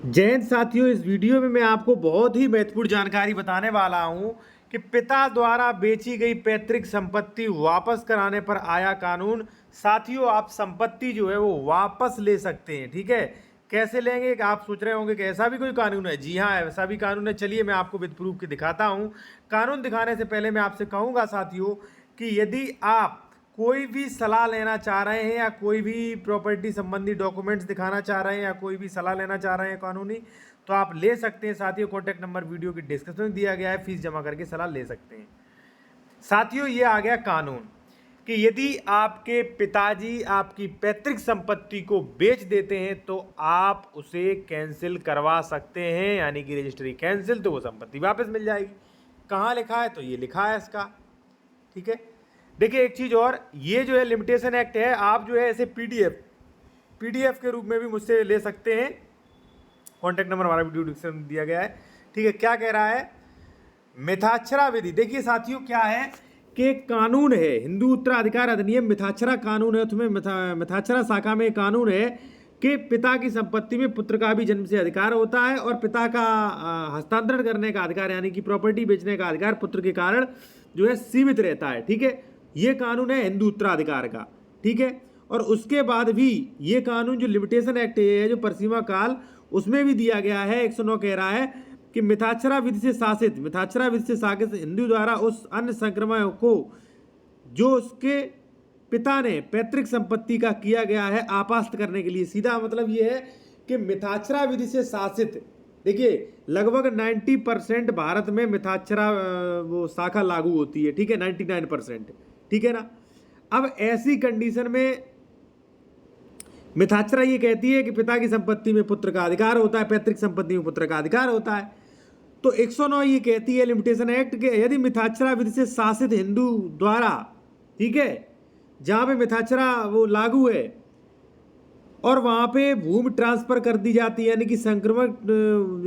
जय हिंद साथियों, इस वीडियो में मैं आपको बहुत ही महत्वपूर्ण जानकारी बताने वाला हूं कि पिता द्वारा बेची गई पैतृक संपत्ति वापस कराने पर आया कानून। साथियों, आप संपत्ति जो है वो वापस ले सकते हैं। ठीक है, कैसे लेंगे? आप सोच रहे होंगे कि ऐसा भी कोई कानून है। जी हाँ, ऐसा भी कानून है। चलिए मैं आपको विद प्रूफ के दिखाता हूँ। कानून दिखाने से पहले मैं आपसे कहूँगा साथियों कि यदि आप कोई भी सलाह लेना चाह रहे हैं या कोई भी प्रॉपर्टी संबंधी डॉक्यूमेंट्स दिखाना चाह रहे हैं या कोई भी सलाह लेना चाह रहे हैं कानूनी, तो आप ले सकते हैं। साथियों, कॉन्टैक्ट नंबर वीडियो की डिस्क्रिप्शन में दिया गया है। फीस जमा करके सलाह ले सकते हैं। साथियों, ये आ गया कानून कि यदि आपके पिताजी आपकी पैतृक संपत्ति को बेच देते हैं तो आप उसे कैंसिल करवा सकते हैं, यानी कि रजिस्ट्री कैंसिल, तो वो संपत्ति वापस मिल जाएगी। कहाँ लिखा है? तो ये लिखा है इसका। ठीक है, देखिए एक चीज़ और, ये जो है लिमिटेशन एक्ट है, आप जो है ऐसे पीडीएफ के रूप में भी मुझसे ले सकते हैं। कॉन्टैक्ट नंबर हमारा वीडियो डिस्क्रिप्शन में दिया गया है। ठीक है, क्या कह रहा है? मिथाक्षरा विधि। देखिए साथियों, क्या है कि एक कानून है, हिंदू उत्तराधिकार अधिनियम मिथाक्षरा कानून है। उसमें मिथाक्षरा शाखा में कानून है कि पिता की संपत्ति में पुत्र का भी जन्म से अधिकार होता है और पिता का हस्तांतरण करने का अधिकार, यानी कि प्रॉपर्टी बेचने का अधिकार पुत्र के कारण जो है सीमित रहता है। ठीक है, ये कानून है हिंदू उत्तराधिकार का। ठीक है, और उसके बाद भी ये कानून जो लिमिटेशन एक्ट है, जो परसीमा काल, उसमें भी दिया गया है। 109 कह रहा है कि मिथाक्षरा विधि से शासित हिंदू द्वारा उस अन्य संक्रमण को जो उसके पिता ने पैतृक संपत्ति का किया गया है आपास्त करने के लिए। सीधा मतलब ये है कि मिथाक्षरा विधि से शासित, देखिए लगभग 90% भारत में मिथाक्षरा वो शाखा लागू होती है। ठीक है, 99%। ठीक है ना। अब ऐसी कंडीशन में मिथाक्षरा ये कहती है कि पिता की संपत्ति में पुत्र का अधिकार होता है, पैतृक संपत्ति में पुत्र का अधिकार होता है। तो 109 ये कहती है लिमिटेशन एक्ट के, यदि मिथाक्षरा विधि से शासित हिंदू द्वारा, ठीक है, जहां पे मिथाक्षरा वो लागू है और वहां पे भूमि ट्रांसफर कर दी जाती है, यानी कि संक्रमण,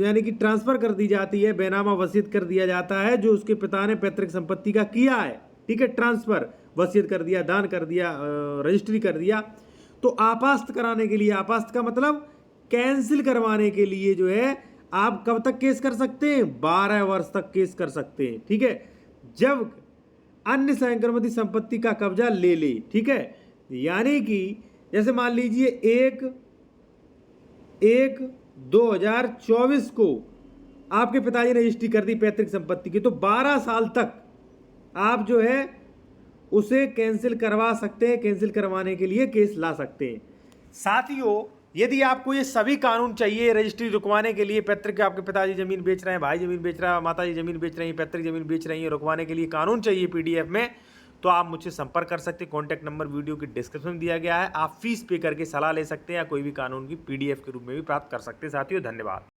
यानी कि ट्रांसफर कर दी जाती है, बेनामा वसीयत कर दिया जाता है जो उसके पिता ने पैतृक संपत्ति का किया है। ठीक है, ट्रांसफर, वसीयत कर दिया, दान कर दिया, रजिस्ट्री कर दिया, तो आपास्त कराने के लिए, आपास्त का मतलब कैंसिल करवाने के लिए जो है आप कब तक केस कर सकते हैं? 12 वर्ष तक केस कर सकते हैं। ठीक है, जब अन्य संक्रमित संपत्ति का कब्जा ले ले। ठीक है, यानी कि जैसे मान लीजिए 1/1/2024 को आपके पिताजी ने रजिस्ट्री कर दी पैतृक संपत्ति की, तो 12 साल तक आप जो है उसे कैंसिल करवा सकते हैं। कैंसिल करवाने के लिए केस ला सकते हैं। साथियों, यदि आपको ये सभी कानून चाहिए रजिस्ट्री रुकवाने के लिए, पैतृक, आपके पिताजी जमीन बेच रहे हैं, भाई जमीन बेच रहा है, माताजी जमीन बेच रही है, पैतृक जमीन बेच रही है, रुकवाने के लिए कानून चाहिए पीडीएफ में, तो आप मुझसे संपर्क कर सकते हैं। कॉन्टैक्ट नंबर वीडियो की डिस्क्रिप्शन में दिया गया है। आप फीस पे करके सलाह ले सकते हैं या कोई भी कानून की पीडीएफ के रूप में भी प्राप्त कर सकते हैं। साथियों, धन्यवाद।